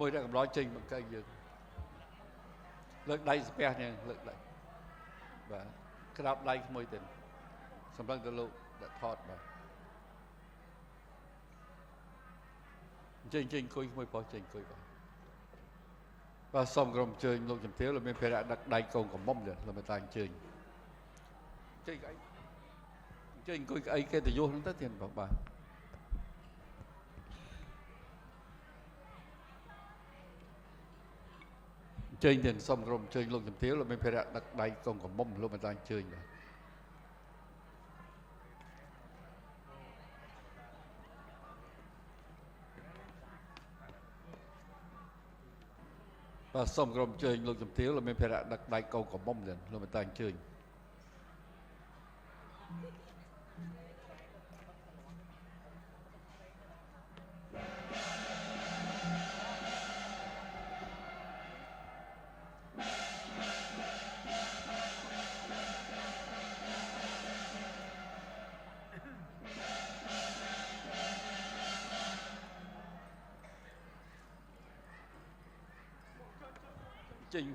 môi ra cầm nói trình bằng cây dương lực đây spare nha lực đây và cái đáp đây môi tình xong lần từ lúc đã thọt và trình cùi môi bỏ trình cùi và xong rồi chơi lúc chấm thiếu là mình phải đặt đây công của mông rồi là mình ta chơi cùi cái cái thì vô nó tất tiền bảo bà chơi tiền xong rồi chơi lúc chấm thiếu là mình phải đặt đây công của mông lúc mình ta chơi rồi và xong rồi chơi lúc chấm thiếu là mình phải đặt đây công của mông rồi lúc mình ta chơi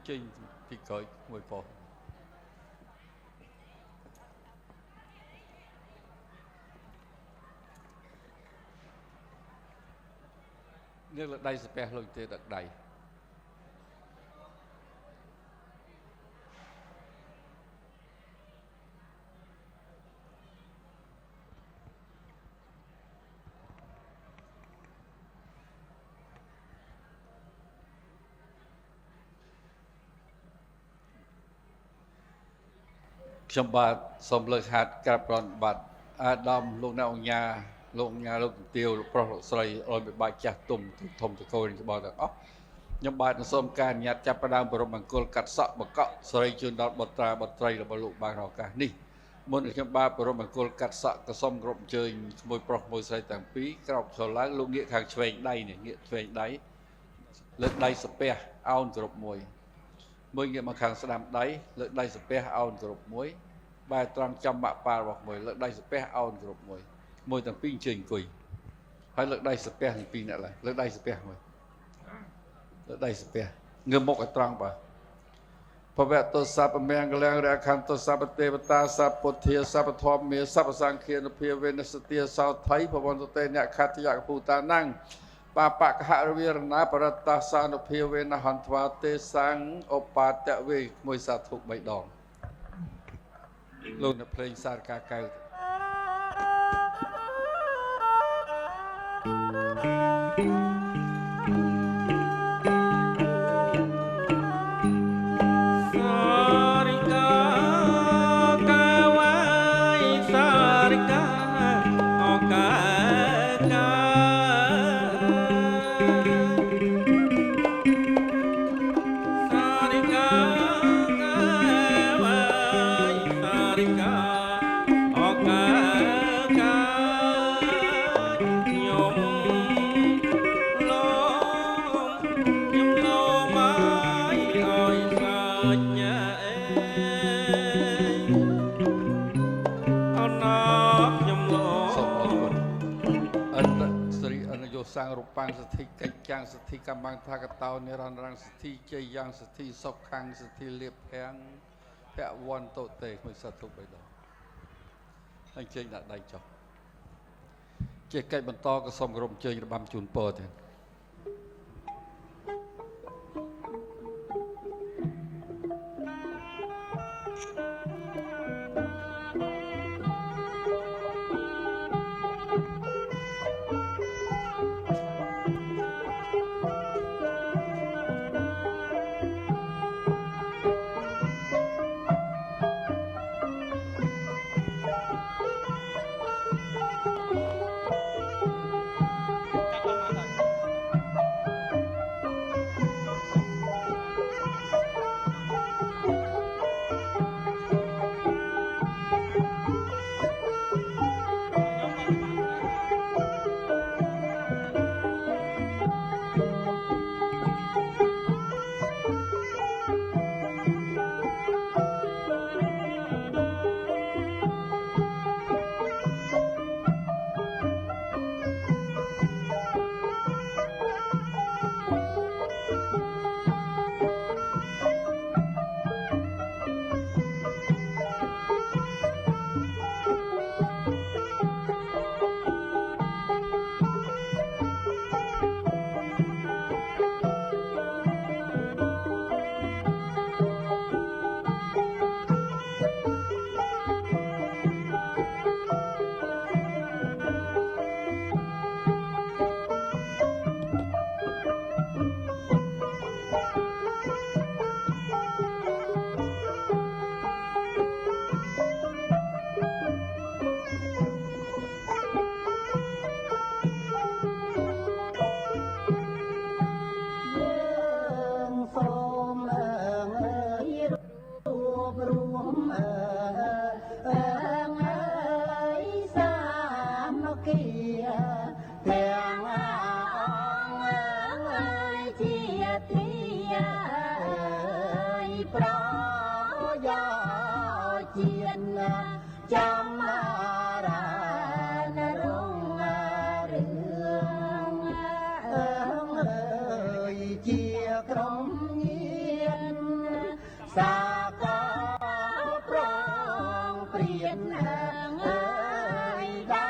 trình thì cởi mùi phổ nếu là đây sẽ luôn thì đặt đầy trong bà xong lời hạt cặp còn bạt Adam lúc nào nhà lúc tiêu lúc pro sợi rồi bị bài chặt tùm thông từ cô thì bảo rằng nhưng bà nó xong ca nhạt chắp Adam vào bằng cô cắt sọ bằng cọ sợi chuyên đọt bật trai là bà lụ bà rõ cả ní muốn được trong ba vào bằng cô cắt sọ cái xong rộng chơi môi pro môi sợi tàng phí cái học sau lá lúc nghĩa hàng chuyện đây này nghĩa chuyện đấy lên đây spare ao từ mùi môi nghĩa mà hàng sẽ làm đấy lên đây spare ao từ muối bài trăng trăm bạ pa bọc mùi lên đây spare ao từ mùi môi tàng pin trình quỳ hay lên đây spare thì pin lại lên đây spare mùi lên đây spare ngâm một cái trăng bàพระเวทตัวสัพเพแมงกะแรงแรคันตัวสัพเพเทวตาสัพพุทธิสัพพทอมเมสัพพสังเคียนเพียเวนสติสาวไทยพระวันตุเตเนี่ยขัตยากภูตานังปาปะกะหะวิรณาปรัตตาสานุเพียเวนหันทวาเตสังอปาตะเวมวยสาธุใบดองลงในเพลงสารกาเกาsang rupang sthi cách trang sthi cam bang thaกตานิรันดรังสถิเจยังสถิศพคังสถิเลียบแพงแพะวันโตเตะไม่สัตว์ทุกไปดอกให้เจงได้จบเจไก่บรรทอก็สมกรมเจงระบำจุนเปิด ទាំងអង្គអើយជាទីអើយប្រយោជាតិចំរានរងរឿងអើយជាក្រុមញាតសាកប្រងព្រៀនអើយដោ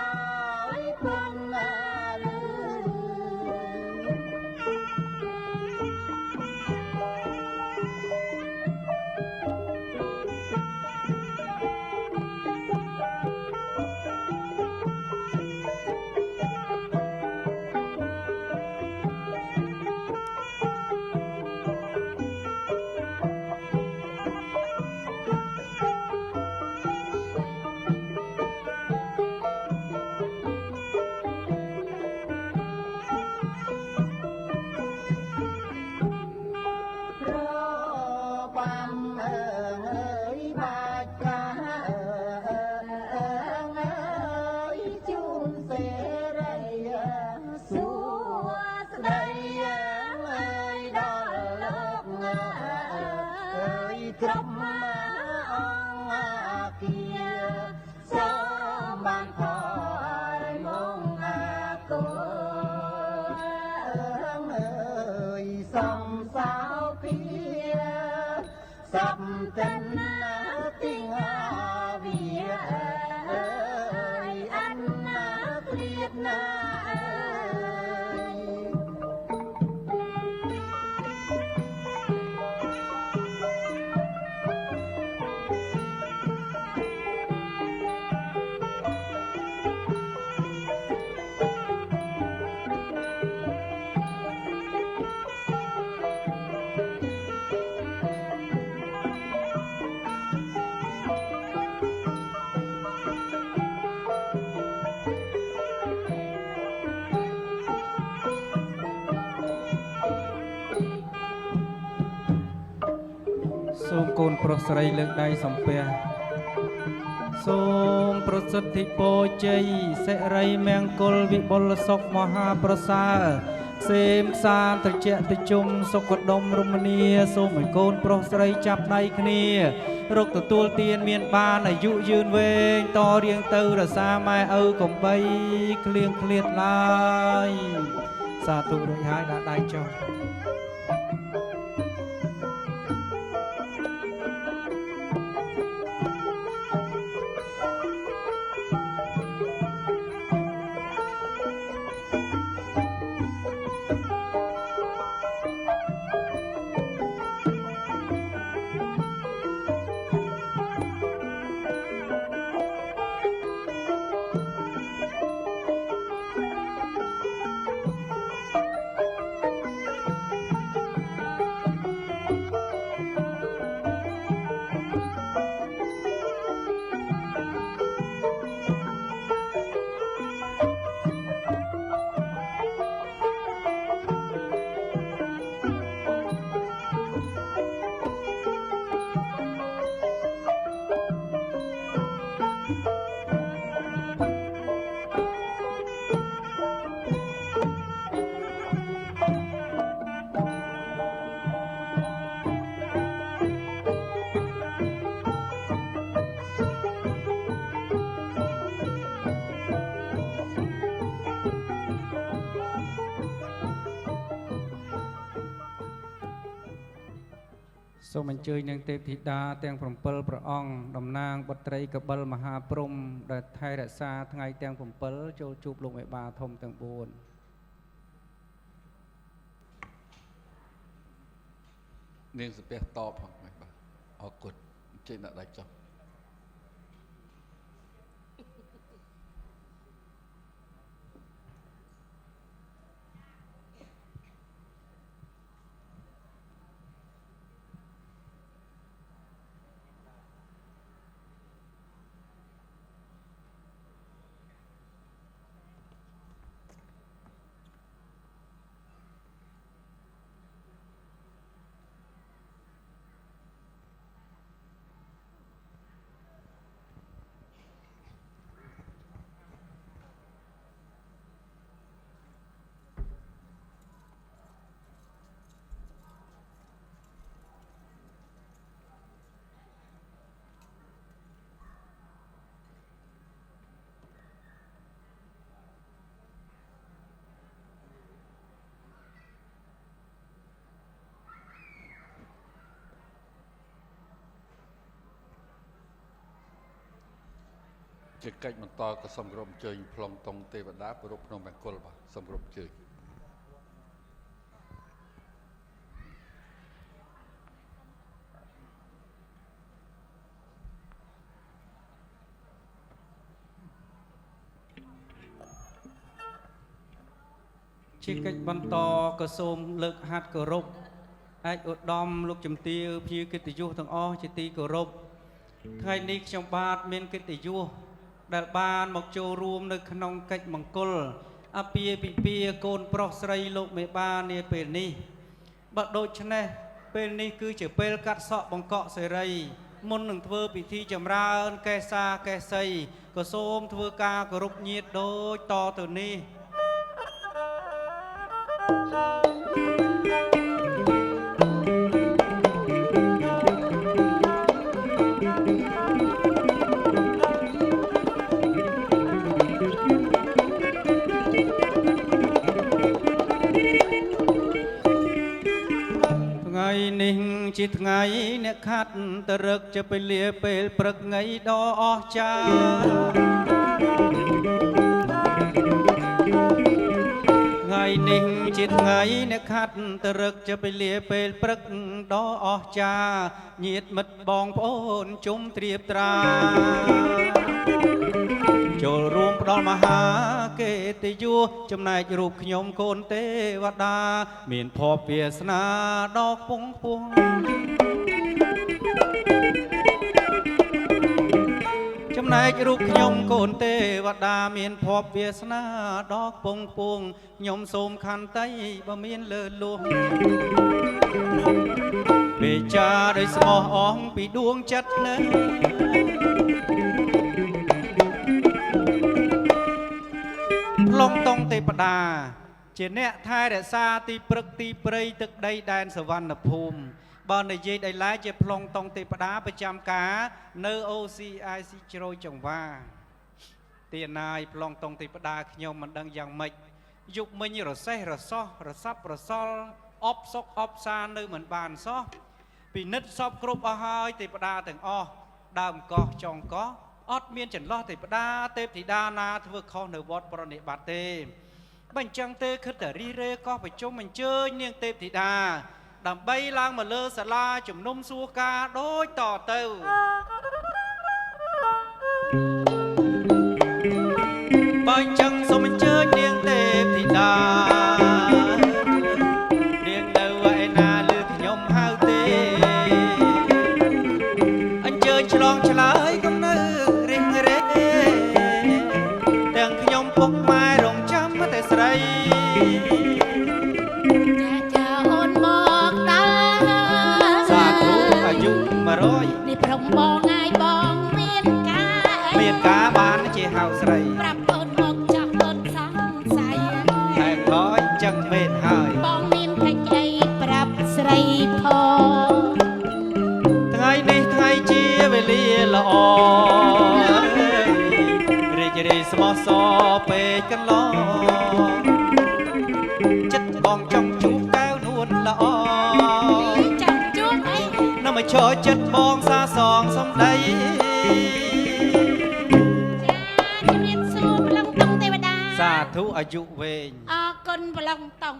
យពំលឺ សូមកូនប្រុសស្រីលើកដៃសំពះសូមប្រសិទ្ធិពរជ័យសិរីមង្គលវិបុលសុខមហាប្រសើរសេមសានត្រជាក់ត្រជុំសុខដុមរមនាសូមឲ្យកូនប្រុសស្រីចាប់ដៃគ្នារកទទួលទានមានបានអាយុយឺនវែងតរៀងទៅរសាម៉ែឪកំបីក្លៀងឃ្លាតឡើយសាធុរួចហើយដាក់ដៃចុះ សូមអញ្ជើញនឹងទេពធីតាទាំង7ព្រះអង្គតំណាងបុត្រីកបិលមហាព្រំដែលថែរក្សាថ្ងៃទាំង7ចូលជួបលោកមេបាធំទាំង4 នាងសុភ័ក្រតបផងបាទអរគុណអញ្ជើញដាក់ដៃចុះ ជាកិច្ចបន្តក៏សូមគោរពអញ្ជើញប្លង់តុងទេវតាប្រពក្នុងមង្គលបាទសូមគោរពអញ្ជើញជាកិច្ចបន្តក៏សូមលើកហាត់គោរពអាចឧត្តមលោកជំទាវភ្ញៀវកិត្តិយសទាំងអស់ជាទីគោរពថ្ងៃនេះខ្ញុំបាទមានកិត្តិយសដែលបានមកចូលរួមនៅក្នុងកិច្ចមង្គលអាពាហ៍ពិពាហ៍កូនប្រុសស្រីលោកមេបានាពេលនេះបើដូច្នេះពេលនេះគឺជាពេលកាត់សក់បង្កក់សេរីមុននឹងធ្វើពិធីចម្រើនកេសាកេសីក៏សូមធ្វើការគោរពញាតិដូចតទៅនេះ ថ្ងៃនេះជាថ្ងៃអ្នកខាត់តរឹកจะไปលាពេលព្រឹកថ្ងៃដ៏អស្ចារ្យថ្ងៃនេះជាថ្ងៃអ្នកខាត់តរឹកจะไปលាពេលព្រឹកដ៏អស្ចារ្យញាតិមិត្តបងប្អូនជុំត្រៀបត្រាចូលរួមផ្ដល់មហាកិត្តិយសចំណែករូបខ្ញុំកូនទេវតាមានភពវាសនាដ៏ខ្ពង់ខ្ពស់ចំណែករូបខ្ញុំកូនទេវតាមានភពវាសនាដ៏ខ្ពង់ខ្ពស់ខ្ញុំសូមខន្តីបើមានលើលួងពេចាដោយស្មោះអស់ពីដួងចិត្តនៅឡុងតុងទេវតាជាអ្នកថែរក្សាទីព្រឹកទីព្រៃទឹកដីដែនសវណ្ណភូមិបើនិយាយដោយឡែកជាប្លង់តុងទេវតាប្រចាំការនៅ OCIC ជ្រោយចង្វាទាណាយប្លង់តុងទេវតាខ្ញុំមិនដឹងយ៉ាងម៉េចយុគមិញរសេះរសោះរសាប់រសល់អបសុកអបសានៅមិនបានសោះពិនិត្យសពគ្រប់អស់ហើយទេវតាទាំងអស់ដើមកោះចុងកោះអត់មានចន្លោះទេវតាទេពធីតាណាធ្វើខុសនៅវត្តប្រណិប័តទេបើអញ្ចឹងទេគិតតែរីរេកោះប្រជុំអញ្ជើញនាងទេពធីតាដើម្បីឡើងមកលើសាលាជំនុំសួរការដូចតទៅបើអញ្ចឹងសូមអញ្ជើញនាងទេពធីតានាងនៅឯណាលើខ្ញុំហៅទេអញ្ជើញឆ្លងឆ្លើយកំនៅរិះរេទាំងខ្ញុំពុកម៉ែរងចាំតែស្រីនេះព្រមបងងាយបងមានការបានជាហៅស្រីប្រាប់អូនមកចាស់អូនសង្ស័យតែខ້ອຍចឹងមែនហើយបងមានកិច្ចអីប្រាប់ស្រីផងថ្ងៃនេះថ្ងៃជាវេលាល្អរីករាយស្មោះសរពេកកន្លងចិត្តបងចង់ជួបកែវនួនល្អមកឈរចិត្តបងសាសងសំដីចាជំរាបសួរប្លង់តុងទេវតាសាធុអាយុវែងអរគុណប្លង់តុង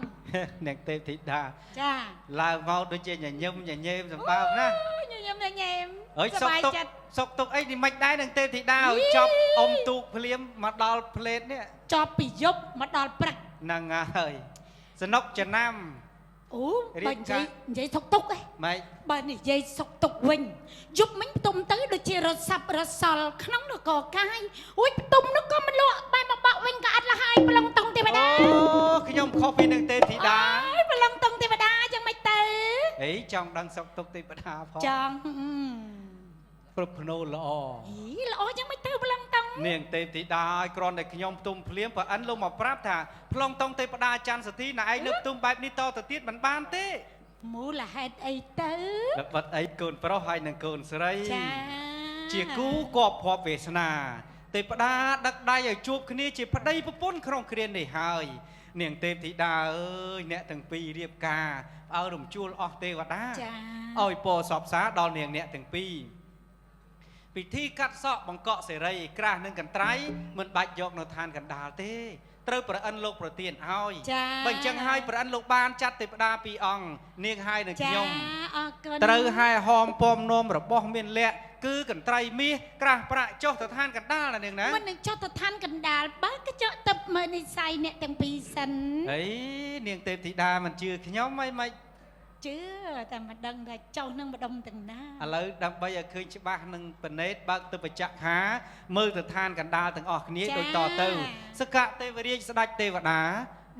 អ្នកទេពធីតាចាឡើងមកដូចជាញញឹមញញែមសម្បើមណាញញឹមញញែមសប្បាយចិត្តសុកទុកអីនេះមិនដែរនឹងទេពធីតាឲ្យចប់អុំទូកភ្លាមមកដល់ផ្លេតនេះចប់ពីយប់មកដល់ព្រឹកហ្នឹងហើយសនុកចំណាំអូបើនិយាយសុកទុកឯងម៉េចបើនិយាយសុកទុកវិញយប់មិញផ្ទុំទៅដូចជារត់សាប់រត់សល់ក្នុងនគរកាយអូយផ្ទុំនោះក៏មិនលក់បែរមកបាក់វិញក៏អត់លះហើយប្លង់តុងទេវតាអូខ្ញុំខុសពីនឹងទេពធីតាអើយប្លង់តុងទេវតាយ៉ាងម៉េចទៅហេចង់ដឹងសុកទុកទេវតាផងចង់ព្រឹកភ្នោល្អហីល្អយ៉ាងម៉េចទៅប្លង់តុងនាងទេពធីតាឲ្យគ្រាន់តែខ្ញុំផ្ទុំភ្លាមបើអិនលោកមកប្រាប់ថាប្លង់តុងទេវតាច័ន្ទសធីណែឯងនៅផ្ទុំបែបនេះតទៅទៀតមិនបានទេមូលហេតុអីទៅល្បិតអីកូនប្រុសហើយនឹងកូនស្រីចាជាគូគប់ភ័ព្វវាសនាទេវតាដឹកដៃឲ្យជួបគ្នាជាប្តីប្រពន្ធក្នុងគ្រានេះហើយនាងទេពធីតាអើយអ្នកទាំងពីររៀបការឲ្យរំជួលអស់ទេវតាចាឲ្យពរសពសាដល់នាងអ្នកទាំងពីរ ពិធីកាត់សក់បង្កក់សេរីក្រាស់នឹងកន្ត្រៃមិនបាច់យកនៅឋានកណ្ដាលទេត្រូវប្រអិនលោកប្រទានឲ្យបើអញ្ចឹងហើយប្រអិនលោកបានចាត់ទេវតាពីរអង្គនាងហើយនឹងខ្ញុំត្រូវហើយហោមពំនោមរបស់មានលក្ខគឺកន្ត្រៃមាសក្រាស់ប្រាក់ចុះទៅឋានកណ្ដាលណានាងណាមិននឹងចុះទៅឋានកណ្ដាលបើក៏ចុះទៅមើលនិស័យអ្នកទាំងពីរសិនអីនាងទេពធីតាមិនជឿខ្ញុំអីមិនជឿតែមិនដឹងថាចុះនឹងម្ដុំទាំងណាឥឡូវដើម្បីឲ្យឃើញច្បាស់នឹងបណេតបើកទៅបច្ចៈខាមើលទៅឋានកណ្ដាលទាំងអស់គ្នាដូចតទៅសកៈទេវរាជស្ដេចទេវតា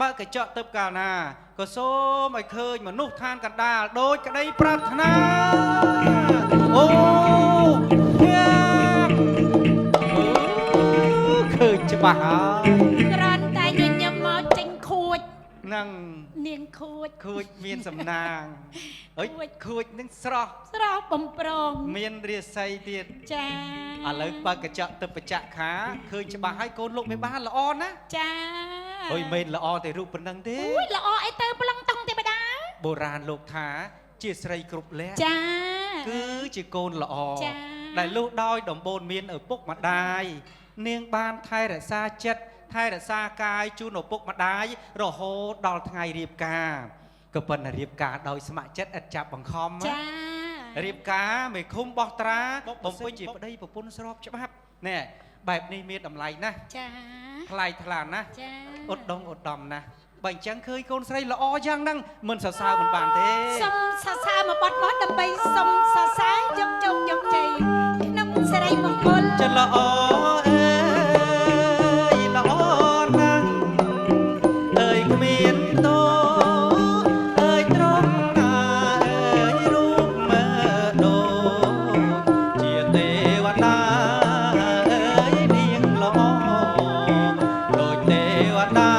បើកញ្ចក់ទៅកាលណាក៏សូមឲ្យឃើញមនុស្សឋានកណ្ដាលដូចក្តីប្រាថ្នាអូឃើញច្បាស់ហើយគ្រាន់តែញញឹមមកចេញខួចនឹងនាងខួចមានសំណាងអើយខួចនឹងស្រស់បំប្រងមានរាសីទៀតចាឥឡូវបើកញ្ចក់ទៅបច្ចៈខាឃើញច្បាស់ហើយកូនលោកមេបានល្អណាចាអើយមិនល្អតែរូបប៉ុណ្ណឹងទេអូយល្អអីទៅប្លង់តង់ទេបដាបុរាណលោកថាជាស្រីគ្រប់លក្ខចាគឺជាកូនល្អដែលលុះដោយដំបូនមានឪពុកម្ដាយនាងបានថែរក្សាចិត្តថែរក្សាកាយជូនឪពុកម្ដាយរហូតដល់ថ្ងៃរៀបការក៏ប៉ុន្តែរៀបការដោយស្ម័គ្រចិត្តឥតចាប់បង្ខំចារៀបការមេឃុំបោះត្រាបំពេញជាប្តីប្រពន្ធស្របច្បាប់ណែបែបនេះមានតម្លៃណាស់ចាថ្លៃថ្លាណាស់ចាឧត្តមឧត្តមណាស់បើអញ្ចឹងឃើញកូនស្រីល្អយ៉ាងហ្នឹងមិនសរសើរមិនបានទេសុំសរសើរមកបត់មកដើម្បីសុំសរសើរយកជោគយកជ័យក្នុងសិរីមង្គលចិត្តល្អអើយល្អណាស់អើយគ្មានតោអើយត្រង់ណាអើយរូបមើលដូចជាទេវតាអើយនាងល្អដូចទេវតា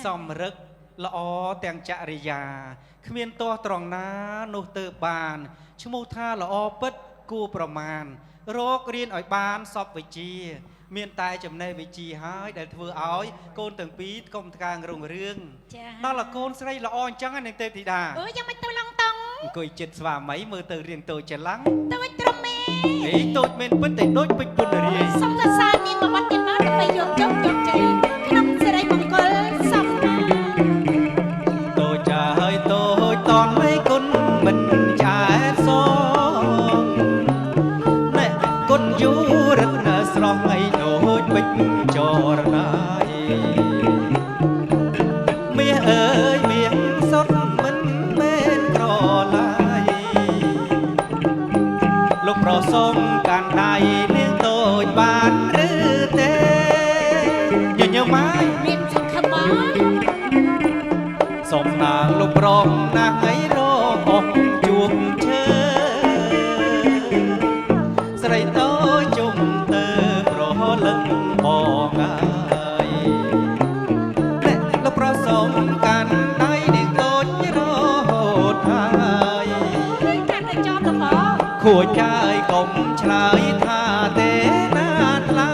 សំរឹកល្អទាំងចរិយាគ្មានទាស់ត្រង់ណានោះទៅបានឈ្មោះថាល្អពិតគួរប្រមាណរករៀនឲ្យបានសពវិជ្ជាមានតែចំណេះវិជ្ជាហើយដែលធ្វើឲ្យកូនទាំងពីរកុំថ្កើងរុងរឿងដល់តែកូនស្រីល្អអញ្ចឹងនឹងទេពធីតាអូយ៉ាងមិនទៅឡងតង់អង្គុយចិត្តស្វាមីមើលទៅរៀងតូចច្រឡំតូចត្រមេអីតូចមែនពិតតែដូចពេជ្រពុនរាយសុំសរសើរនាងមកបាត់ទៀតមកដើម្បីយកជោគយកជ័យក្នុងសិរីមង្គលសំតូចចាហើយតូចតនឲ្យគុណមិនចែកសងណែគុណយូរឹកណាស្រស់ឲ្យដូចពេជ្រចរណាយមាសអើយមាសសុទ្ធមិនមែនក្រឡាយលោកប្រសុំកាន់ដៃនាងតូចបានឬទេញញឹមមកមានសង្ឃឹមមកសុំនាងលោកប្រងណាស់ឲ្យរកអស់ជួបឈើស្រីតូចជុំទៅប្រលឹងបងហើយលោកប្រសុំកាន់ដៃនាងតូចរហូតហើយកាន់តែចោលទៅបងខួចចាយកុំឆ្លើយថាទេណាថ្លៃ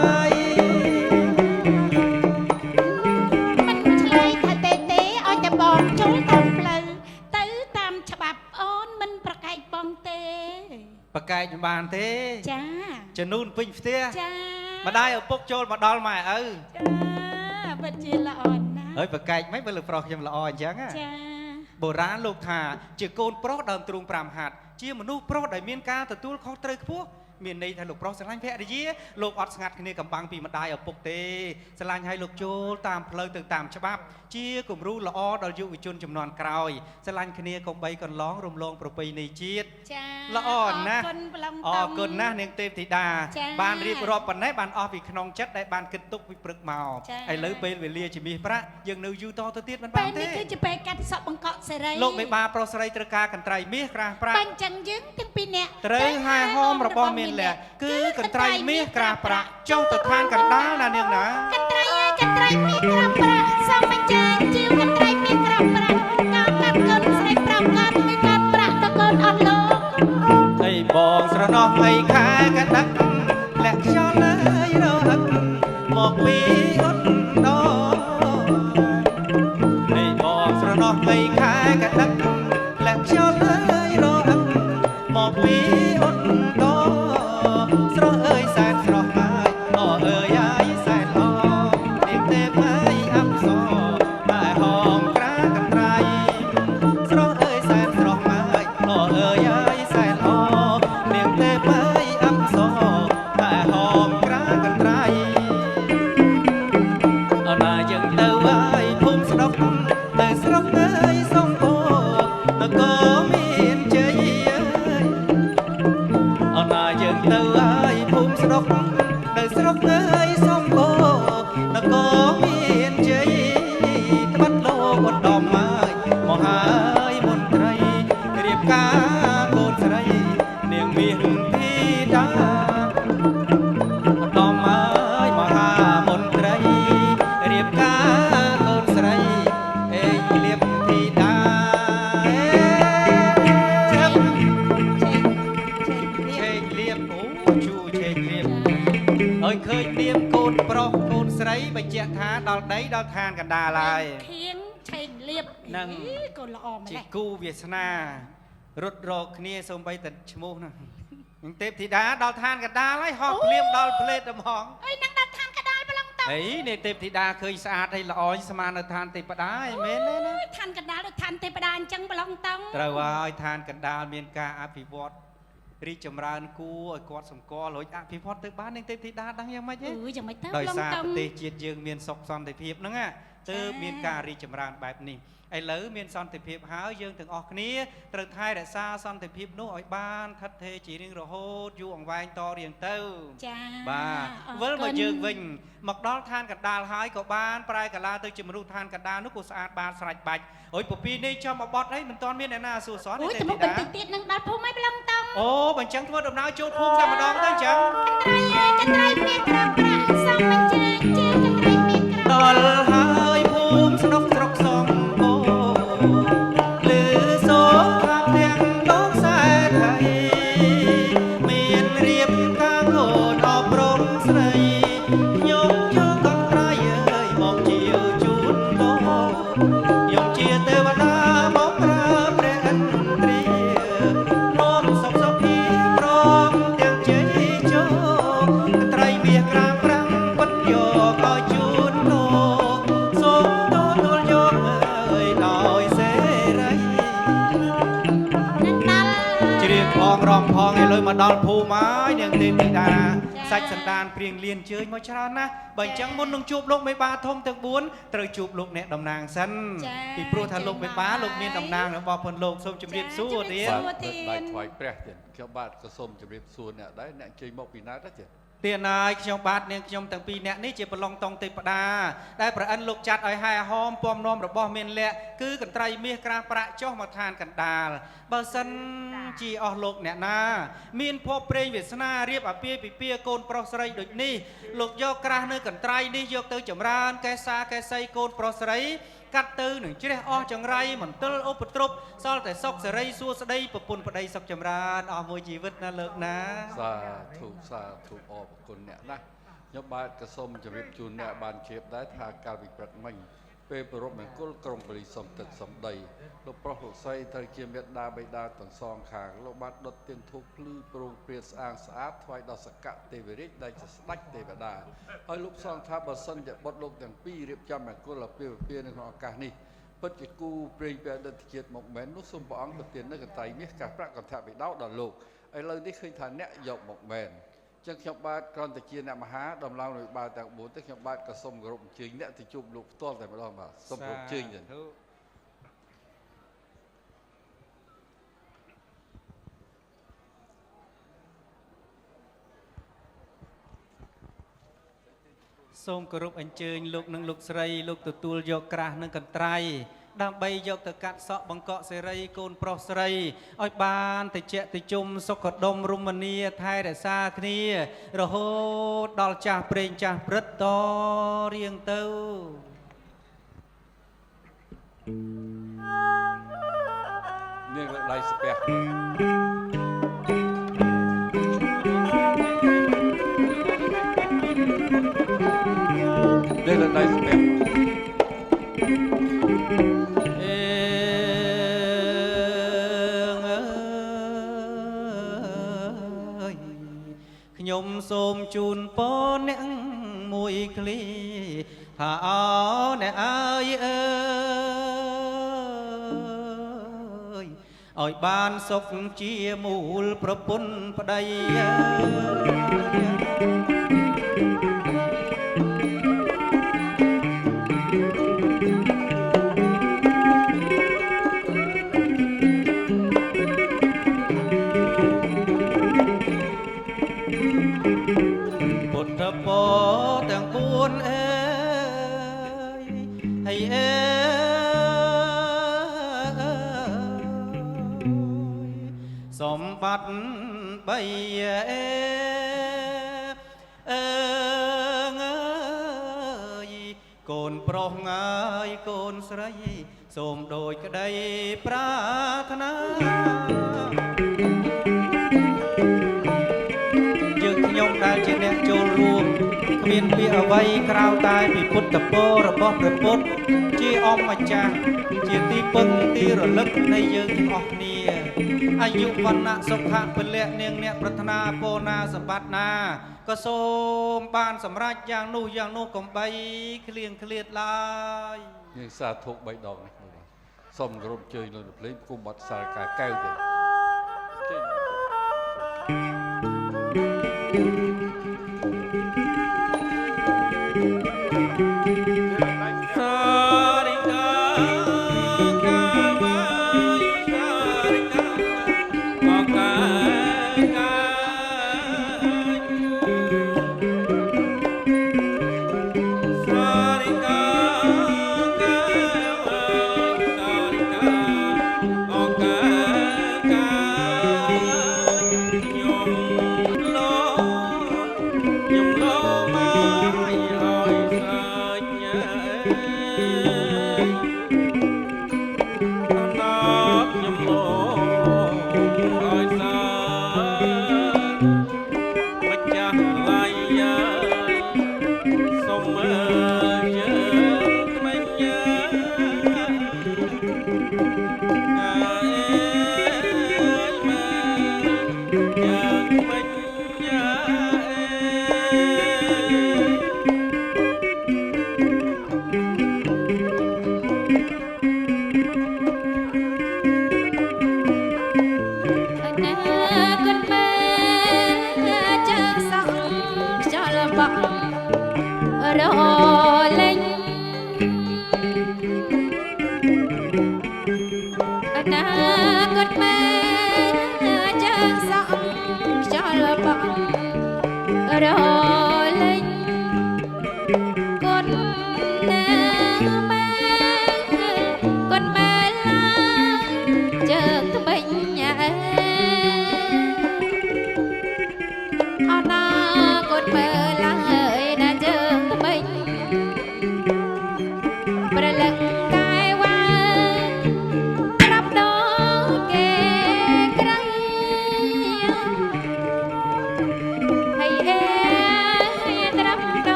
មិនឆ្លើយថាទេឲ្យតែបងចូលតាមផ្លូវទៅតាមច្បាប់អូនមិនប្រកែកបងទេប្រកែកមិនបានទេចាចំនួនពេញផ្ទះចាម្ដាយឪពុកចូលមកដល់ម៉ែឪចាពិតជាល្អណាស់ហើយប្រកែកមិនបើលើប្រុសខ្ញុំល្អអញ្ចឹងចាបុរាណលោកថាជាកូនប្រុសដើមទ្រូង5ហត្ថជាមនុស្សប្រុសដែលមានការទទួលខុសត្រូវខ្ពស់មានន័យថាលោកប្រុសស្រឡាញ់ភរិយាលោកអត់ស្ងាត់គ្នាកំបាំងពីម្ដាយឪពុកទេស្រឡាញ់ឲ្យលោកចូលតាមផ្លូវទៅតាមច្បាប់ជាគំរូល្អដល់យុវជនជំនាន់ក្រោយស្រឡាញ់គ្នាកុំបីកន្លងរំលងប្រពៃណីជាតិចាល្អណាស់អរគុណណាស់នាងទេពធីតាបានរៀបរាប់ប៉ុណ្ណេះបានអស់ពីក្នុងចិត្តដែលបានគិតទុកពីព្រឹកមកឥឡូវពេលវេលាជាមាសប្រាក់យើងនៅយូរតទៅទៀតមិនបានទេពេលនេះគឺជាពេលកាត់សក់បង្កក់សេរីលោកមេបាប្រុសស្រីត្រូវការកន្ត្រៃមាសក្រាស់ប្រាក់បញ្ចឹងយើងទាំងពីរនាក់ត្រូវហាហោមរបស់មានលក្ខគឺកន្ត្រៃមាសក្រាស់ប្រាក់ចុះទៅឋានកណ្ដាលណានាងណាកន្ត្រៃមាសក្រាស់ប្រាក់សូមបញ្ជាជីវកន្ត្រៃមាសក្រាស់ប្រាក់កាត់កូនស្រីប្រាំកាត់មិនកាត់ប្រាក់ដល់កូនអត់លោកអីបងស្រណោះអីខែកដឹកលាក់ខ្យល់ ស់ថ្ងៃខែកដឹកและខ្យល់អើយរអឹងមកពីអ៊ុនតស្រស់អើយសែនស្រស់ហើយអូអើយអាយសែនល្អនាងទេពហើយអប្សរតែហងក្រាកន្ត្រៃស្រស់អើយសែនស្រស់ហើយអូអើយអាយសែនល្អនាងទេពហើយអប្សរតែហងក្រាកន្ត្រៃអណាយើងទៅហើយភូមិស្រុកទៅស្រុកអើយសុំពោនគរមានជ័យអណាយើងទៅហើយភូមិស្រុកទៅស្រុកអើយសុំពោនគរមានជ័យត្បិតលោកឧត្តមហើយមកហើយមន្ត្រីរៀបការកូនស្រីនាងមាសធីតាឧត្តមហើយមហាមន្ត្រីរៀបការកូនស្រីអេលៀបធីតាឆេកលៀបអូជូឆេកលៀបហើយឃើញលៀបកូនប្រុសកូនស្រីបញ្ជាក់ថាដល់ដីដល់ឋានកណ្ដាលហើយ ខៀងឆេកលៀប ហ្នឹង កូនល្អម្ល៉េះ ជាគូវាសនារត់រកគ្នាសូម្បីតែឈ្មោះហ្នឹងនឹងទេពធីតាដល់ឋានកណ្ដាលហើយហោះភ្លាមដល់ផ្លេតដំហង អីនឹងដល់ឋានកដាលប្រឡងតោ អីនេះទេពធីតាឃើញស្អាតហើយល្អស្មើនៅឋានទេពតាឯមែនទេណា ឋានកដាលដូចឋានទេពតាអញ្ចឹងប្រឡងតោ ត្រូវហើយឋានកណ្ដាលមានការអភិវឌ្ឍរីកចម្រើនគួរឲ្យគាត់សម្គាល់រួចអភិវឌ្ឍទៅបាននឹងទេពធីតាដឹងយ៉ាងម៉េចទេ យ៉ាងម៉េចទៅ ដោយ ប្រឡង សារ តោ ប្រទេសជាតិយើងមានសុខសន្តិភាពហ្នឹងណាទើបមានការរីកចម្រើនបែបនេះឥឡូវមានសន្តិភាពហើយយើងទាំងអស់គ្នាត្រូវថែរក្សាសន្តិភាពនោះឲ្យបានថិតថេរជារៀងរហូតយូរអង្វែងតរៀងទៅ ចា បាទវិលមកយើងវិញមកដល់ឋានកណ្ដាលហើយក៏បានប្រែកាឡាទៅជាមនុស្សឋានកណ្ដាលនោះក៏ស្អាតបានស្រេចបាច់អុយពពីនេះចំអបត់អីមិនទាន់មានអ្នកណាសួរសន់ អូយ ទេ ទៅមុខបន្តិចទៀតនឹងដល់ភូមិហើយប្រឡងតោ អូបើអញ្ចឹងធ្វើដំណើរចូលភូមិតែម្ដងទៅអញ្ចឹង ចន្ទ្រៃមានក្រាបប្រាក់សំបញ្ជាជេចន្ទ្រៃមានក្រាប ដល់ហើយភូមិស្រុកស្រុកសំអូលឺសូថាទាំងដងខ្សែថៃមានរៀបការកូនអប់រំស្រីខ្ញុំយកកន្ត្រៃអើយមកជាជូនបងខ្ញុំជាទេវតាមកប្រើព្រះឥន្ទ្រានាំសុខសុភីព្រមទាំងជ័យជោគកន្ត្រៃមាសក្រាមប្រាំងពិតយកឲ្យជូនលោកសូមទទួលយកអើយដោយសេរី នឹងដល់ ជ្រៀងផងរំផងឥឡូវមកដល់ភូមិហើយនាងទេពធីតាសាច់សន្តានព្រៀងលៀនជើញមកច្រើនណាស់បើអញ្ចឹងមុននឹងជួបលោកមេបាធំទាំង4ត្រូវជួបលោកអ្នកតំណាងសិនពីព្រោះថាលោកមេបាលោកមានតំណាងរបស់ផងលោកសូមជម្រាបសួរទៀត បាទលើកដៃថ្វាយព្រះទៀតខ្ញុំបាទក៏សូមជម្រាបសួរអ្នកដែរអ្នកជ័យមកពីណាដែរទៀត ទៀតហើយខ្ញុំបាទនាងខ្ញុំទាំងពីរនាក់នេះជាប្រឡងតង់ទេពតាដែលប្រអិនលោកចាត់ឲ្យហែហោមពំនាំរបស់មានលក្ខគឺកន្ត្រៃមាសក្រាស់ប្រាក់ចុះមកឋានកណ្ដាលបើសិនជាអស់លោកអ្នកណាមានភពព្រេងវាសនារៀបអាពាហ៍ពិពាហ៍កូនប្រុសស្រីដូចនេះលោកយកក្រាស់នៅកន្ត្រៃនេះយកទៅចម្រើនកេសាកេសីកូនប្រុសស្រីកាត់ទៅនឹងជ្រះអស់ចង្រៃមន្ទិលឧបទ្រពសល់តែសុខសេរីសួស្តីប្រពន្ធប្តីសុខចម្រើនអស់មួយជីវិតណាលោកណា សាធុអរគុណអ្នកណាខ្ញុំបាទក៏សូមជម្រាបជូនអ្នកបានជៀបដែរថាកាលពីព្រឹកមិញពេលប្រពមង្គលក្រុងបរិសំទឹកសំដីលោកប្រុសលោកស្រីត្រូវជាមេដាបិតាទាំងសងខាងលោកបានដុតទៀនធូបភ្លឺប្រងព្រាស្អាងស្អាតថ្វាយដល់សកៈទេវរាជដែលជាស្ដេចទេវតាហើយលោកសងថាបើសិនជាបុត្រលោកទាំងពីររៀបចំមង្គលអាពាហ៍ពិពាហ៍នៅក្នុងឱកាសនេះពិតជាគូព្រេងព្រះអតីតជាតិមកមែននោះសូមព្រះអង្គប្រទាននូវកន្តៃមាសកាសប្រាក់កន្ធបិដោដល់លោកឥឡូវនេះឃើញថាអ្នកយកមកមែន ចឹងខ្ញុំបាទគ្រាន់តែជាអ្នកមហាដំឡើងដោយបាទទាំង4ទៅខ្ញុំបាទក៏សូមគោរពអញ្ជើញអ្នកទៅជួបលោកផ្ទាល់តែម្ដងបាទសូមគោរពអញ្ជើញទៅ សូមគោរពអញ្ជើញលោកនិងលោកស្រីលោកទទួលយកក្រាស់និងកន្ត្រៃដើម្បីយកទៅកាត់សក់បង្កក់សេរីកូនប្រុសស្រីឲ្យបានតិចតិជុំសុខដុមរមនាថែរក្សាគ្នារហូតដល់ចាស់ព្រេងចាស់ព្រឹត្តតរៀងទៅ នាងលើកដៃស្ពះនាងលើកដៃស្ពះ អេ សូមជូនពរអ្នកមួយឃ្លីថាអោអ្នកអើយអើយឲ្យបានសុខជាមូលប្រពន្ធប្តីពុទ្ធពរទាំង4អើយហើយអើសម្បត្តិ3អើយកូនប្រុសអើយកូនស្រីសូមដូចក្តីប្រាថ្នាយើងខ្ញុំដែលជាអ្នកចូលរួមគ្មានពាក្យអ្វីក្រៅតែពីពុទ្ធពររបស់ព្រះពុទ្ធជាអម្ចាស់ជាទីពឹងទីរលឹកនៃយើងទាំងអស់គ្នាអាយុវណ្ណៈសុខៈពលៈនាងអ្នកប្រាថ្នាពរណាសម្បត្តិណាក៏សូមបានសម្រេចយ៉ាងនោះកុំបីឃ្លៀងឃ្លាតឡើយយើងសាធុ3ដងនេះសូមគោរពជើញលោកភ្លេងគុំបាត់សារការកៅទេជើញ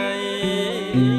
Hãy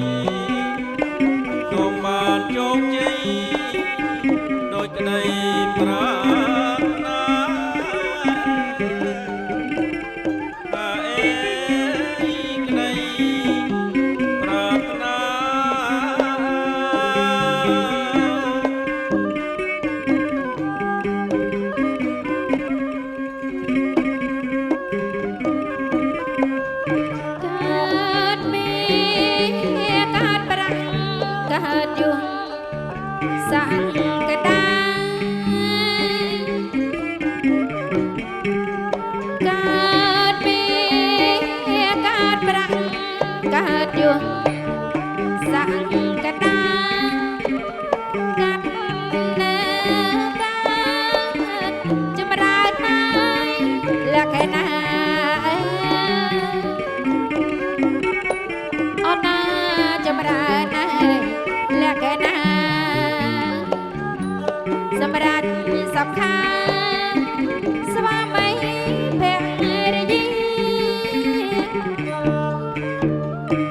កើតយងសង្កតាកាត់នៅកើតចម្រើនហើយលក្ខណៈអូនណាចម្រើនហើយលក្ខណៈសម្រាប់សុខាស្វាមីភរិយា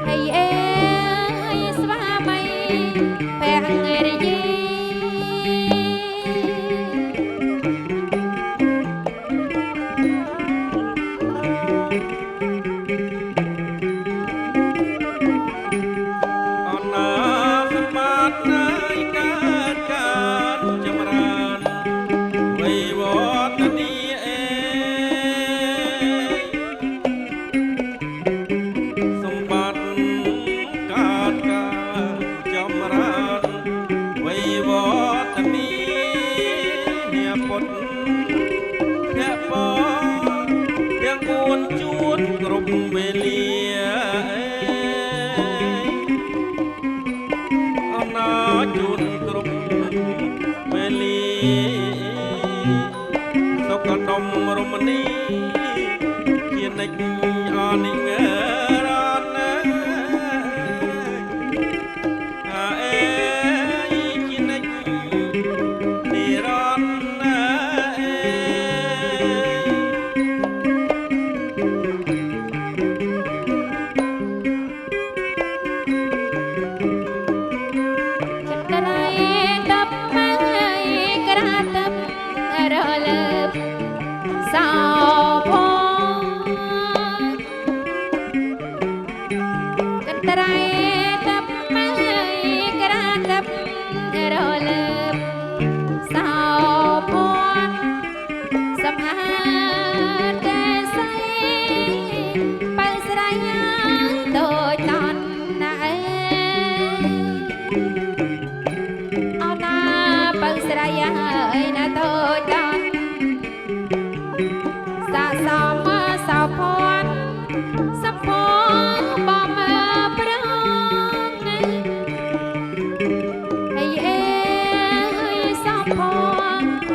ហើយអេស្វាមីភរិយាអណាសម្បត្តិនៃកើតកើតចម្រើនវៃវត្តនីអេសម្បត្តិកើតកើតចម្រើនវៃវត្តនីញាពុទ្ធញាពទាំងពួនជួនគ្រប់វេលាអំណាចជួនគ្រប់វេលាសុខដុមរមនីជានិច្ចអនិងរណាអេជានិច្ចនិរន្តរចិត្តរៃដប់ហើយក្រាតឹបរលើបសោផងចិត្តរៃដប់ហើយក្រាតឹបរលើបសោផងសម្អាតតែសៃបើស្រ័យដូចតនណាអើអណាបើស្រ័យហើយណាតូចតនសាកសមសោភ័ណ្ឌសំភបំប្រងហើយអេសំភ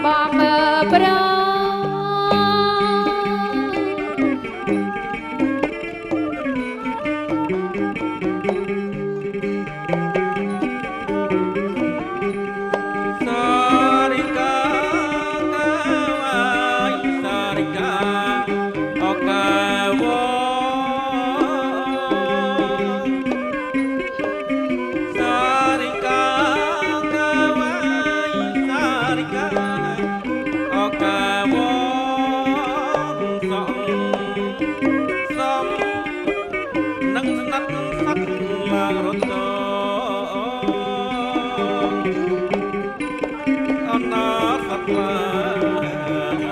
បំប្រង សារិកាកាវាយសារិកាអកាវសារិកាកាវាយសារិកាអកាវសំនឹងស្និទ្ធសត្វឡើងរត់អណាសត្វ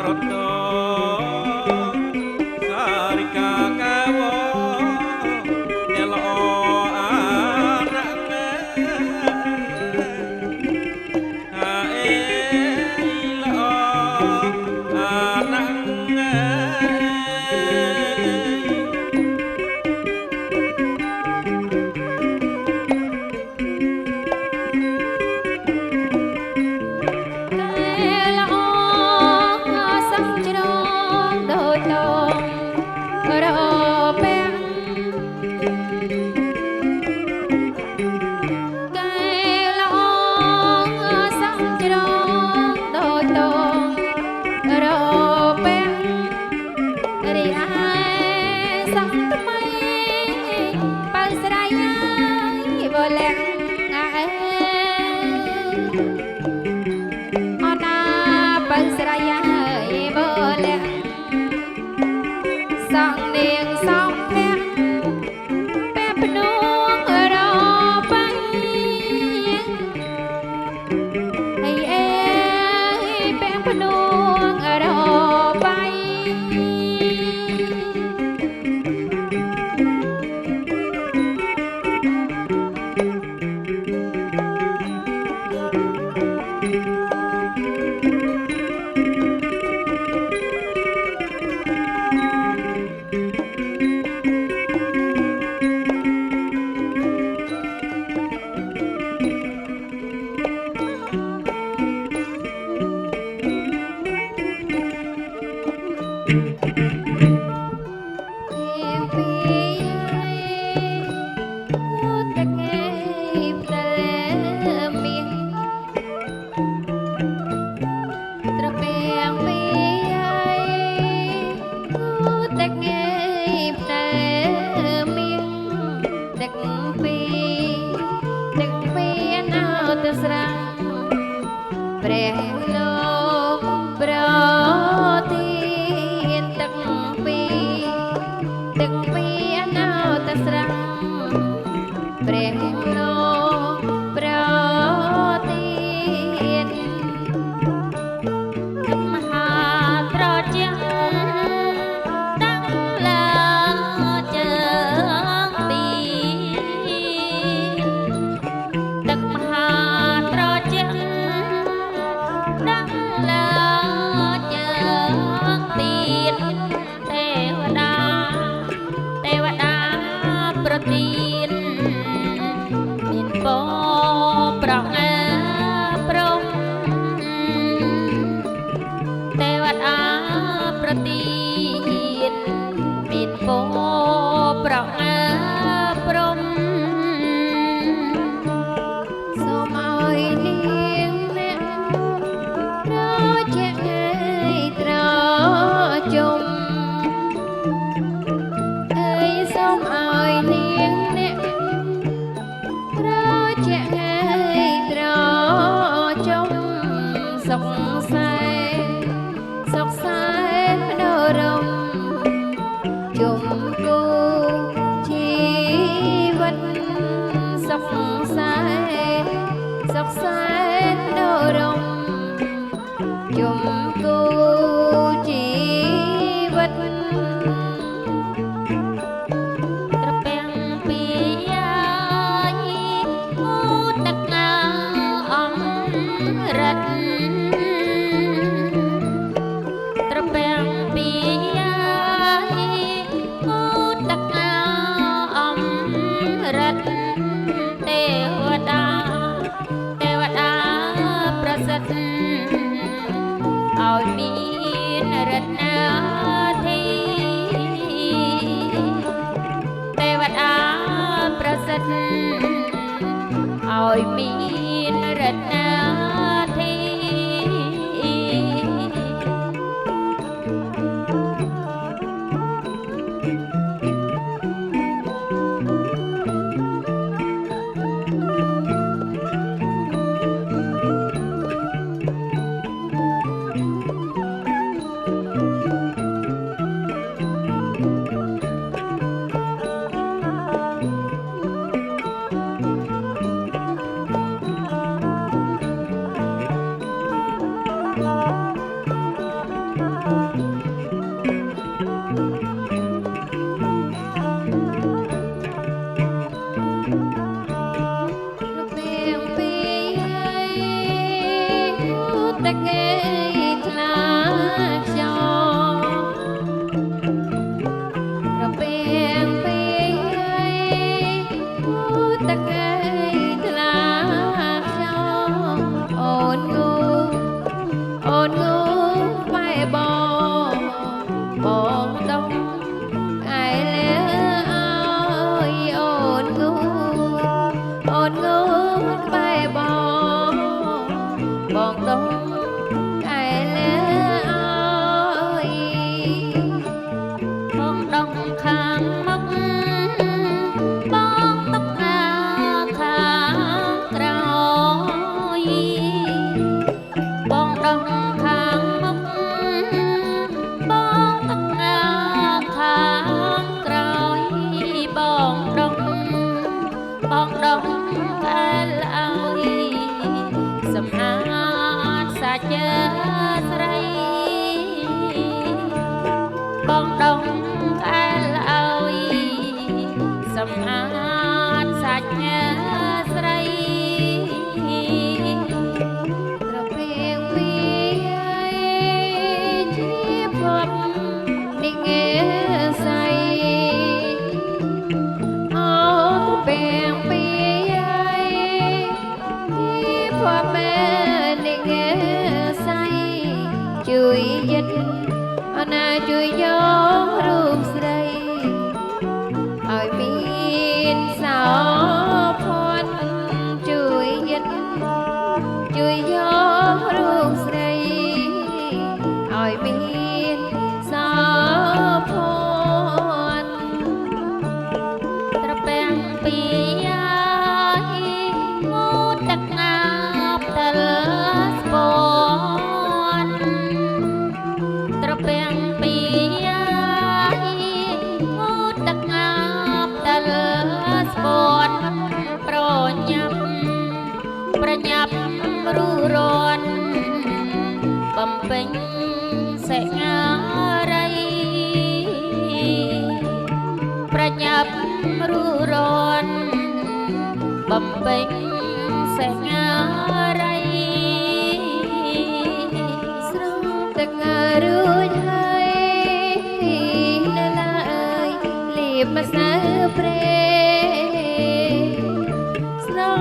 រត់សារិកាកាវអ្នកល្អអាណាក់អាអេល្អអាណាក់ស្រ័យហើយបើលះសងនាងសំភៈបែបនួងរបីហើយអេបែបនួងរបី អ ពប្រងើព្រំទេវតាប្រទានមានពប្រងើព្រំសូមឲ្យនាងអ្នករជាត្រជុំអើយសូមឲ្យនាងអ្នករជាត្រជុំសុខសែនសុខសែនមនោរម្យជុំគូជីវិតសុខសែនសុខសែនមនោរម្យជុំគូជីវិតត្រពាំងពីយាយអូតកាអំរិតត្រពាំងពីយាយអូតកាអំរិតទេវតាទេវតាប្រសិទ្ធឲ្យមានរតនាធិទេវតាប្រសិទ្ធឲ្យមានរតនាធិតកេថ្លាខ្យរពាំងពីតកេថ្លាខ្យអូនងូបែបងដងឯលើអើយអូនងូបែបងដងបងដងខាងមុខបងតុកខាងក្រោយបងដងខាងមុខបងតុកខាងក្រោយបងដងកែលឲ្យសម្អាតសាច់ស្រីបងដងកែលឲ្យសម្អាតសាច់ស្រីត្រពាំងពីជាភពនិងាស័យអូត្រពាំងពីភពនិងាស័យជួយយិតអណាជួយយករូបស្រីឲ្យមានសោភ័ណ្ឌជួយយិតជួយយករូបស្រីឲ្យមានសោភ័ណ្ឌត្រពាំងពីយាយអូតកាផ្ទលស្ពនត្រពាំងពីយាយអូតកាផ្ទលស្ពនប្រញាប់រូរនបំពេញសេងារីប្រញាប់រូរនបំពេញសេងារីស្រងទឹករួចហើយនៅឡើយលៀបម្សៅព្រេស្រង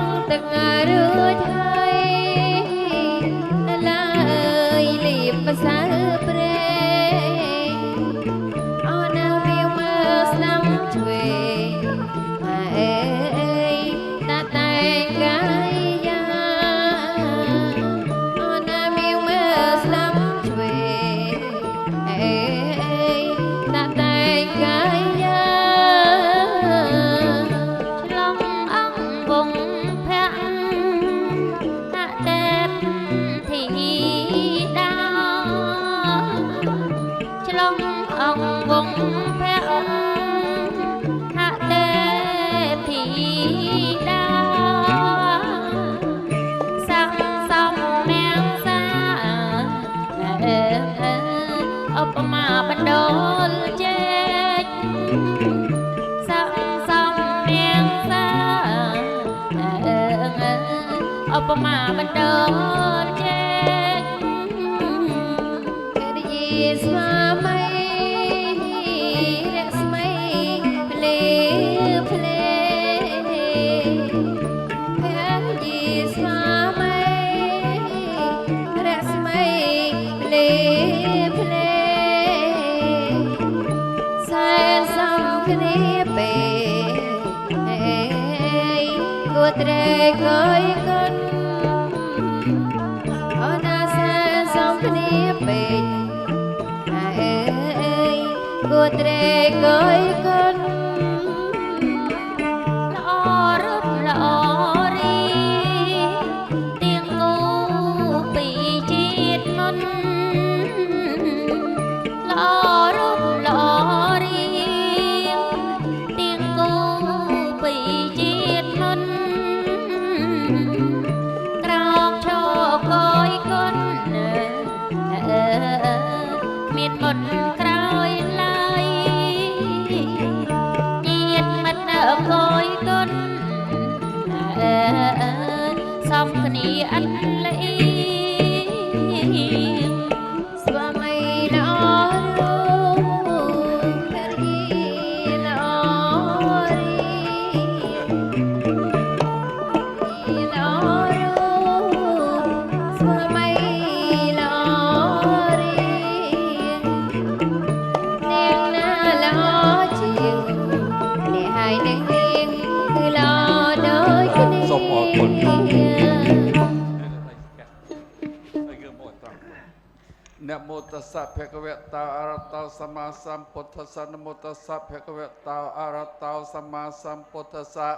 ឧបមាបណ្ដោជែកកេរយាស្វាមីរស្មីភ្លេភ្លេកេរយាស្វាមីរស្មីភ្លេភ្លេសែសំគ្នាពេគួត្រេកអើយគុណអូណាសែសំគ្នាពេអើយគួត្រេកអើយគុណល្អរត់ល្អរីទៀងគូពីជាតិមុនល្អរត់ល្អរីទៀងគូពីជាតិមុនក្រោកឈរកយគុណមានមុនក្រោយឡើយញាតមិត្តកយគុណសំគ្នាអត់លីស្វាមីល្អភរិយាល្អរីល្អស្វាមីល្អរីនាងណាល្អជាងនេះហើយនឹងនាងគឺល្អដូចគ្នា សូមអរគុណนะโมตัสสะภะคะวะโตอะระหะโตสัมมาสัมพุทธัสสะนะโมตัสสะภะคะวะโตอะระหะโตสัมมาสัมพุทธัสสะ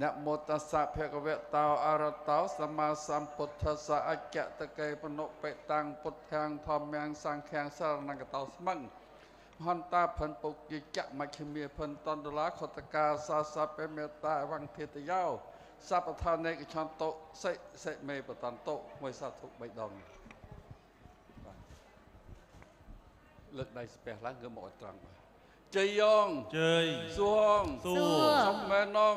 นะโมตัสสะภะคะวะโตอะระหะโตสัมมาสัมพุทธัสสะอัจจะตะเกปนุเปตังพุทธังธัมมังสังฆังสรณังกตោស្មឹងហន្តតាផិនពុគិចមជ្ឈិមាផិនតន្តលាខតកាសាសពមេតាវង្ឃេតយោសពឋានេកឆន្តុសិមេបតន្តុមួយសាធុ3ដងលើកដៃស្ពះឡើងគឺមកឲ្យត្រង់ជ័យយ៉ងជ័យសួងសំមែនង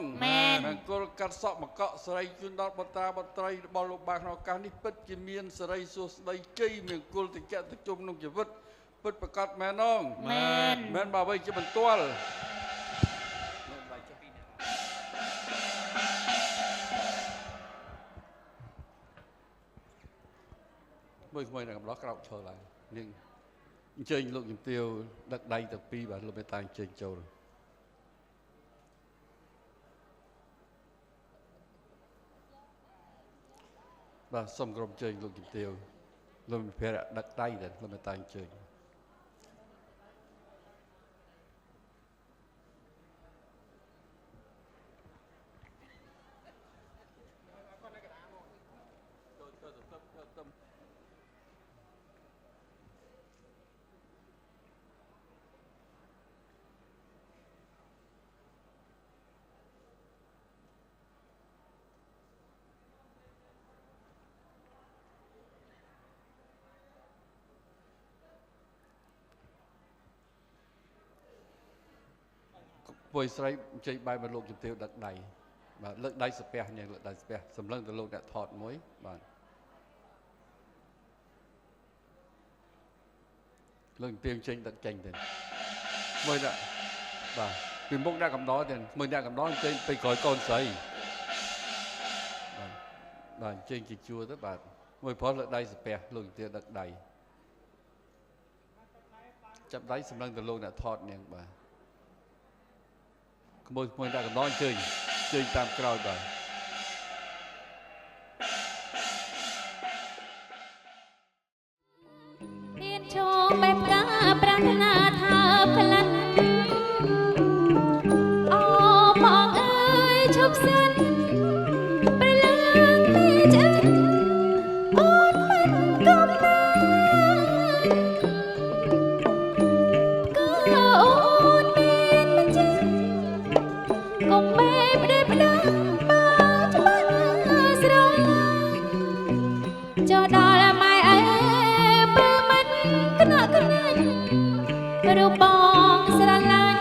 មង្គលកាត់សក់មកកស្រីជូនដល់បតាបត្រីរបស់លោកបាក្នុងឱកាសនេះពិតជាមានសេរីសួស្តីជ័យមង្គលតិចតិជុំក្នុងជីវិតពិតប្រកបមែនងមែនបើអ្វីជាបន្ទាល់មើលថ្មីនៅកំឡោះក្រោកឈរឡើងនាងអញ្ជើញលោកជំទាវដឹកដៃទាំងពីរបាទលោកមេតាអញ្ជើញចូលបាទសូមក្រុមអញ្ជើញលោកជំទាវលោកមេភ័ក្រដឹកដៃដែរលោកមេតាអញ្ជើញពុយស្រីជ័យបាយមកលោកជំទាវដឹកដៃបាទលើកដៃស្ពះញ៉ែលើកដៃស្ពះសម្លឹងទៅលោកអ្នកថតមួយបាទលើកទៀងចេញដឹកចេញទៅមួយដាក់បាទពីមុខដាក់កំដរទៅមួយដាក់កំដរចេញទៅក្រោយកូនស្រីបាទចេញជាជួរទៅបាទមួយប្រុសលើកដៃស្ពះលោកជំទាវដឹកដៃចាប់ដៃសម្លឹងទៅលោកអ្នកថតនាងបាទមួយដាក់កំដរជើញតាមក្រោយបាទទៀនឈោបែបកាប្រាថ្នាថាផ្លាត់អូបងអើយឈប់សិនប្រឡាងពីចិត្តអូនមិនកុំណាក៏អូនមានមិនចេះកុំបែបផ្ដេសផ្ដាស់បើច្បាស់ស្រឡាញ់ចុះដល់ម៉ែអើយបើមិនខ្នក់ខ្នាញ់រូបបងស្រឡាញ់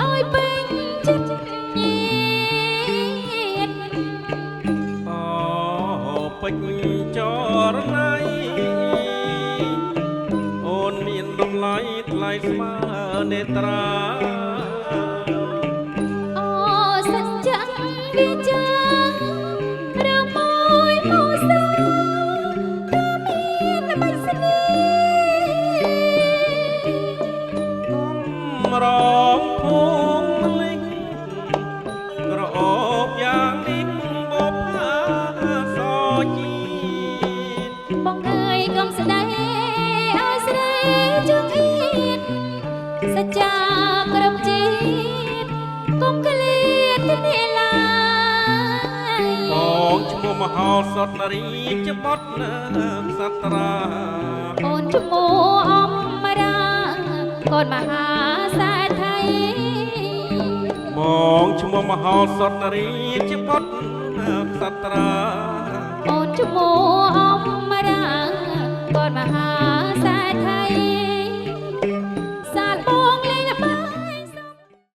ឲ្យពេញចិត្តញាតអ ស្មើនេត្រា អូសច្ចៈវិចារមួយមកសាមានល្បិចស្នេហ៍ រងភូមិលិញក្រអូបយ៉ាងនេះបបសជាតិ បងអើយកុំស្ដីឲ្យស្រីចង្អៀតសច្ចាគ្រប់ជាតិកុំក្លៀតគ្នាឡើយ បងឈ្មោះមហោសតនារីជាបុត្រសត្រា អូនឈ្មោះអំមរាកូនមហាសេដ្ឋី បងឈ្មោះមហោសតនារីជាបុត្រសត្រា អូនឈ្មោះអំមរាកូនមហា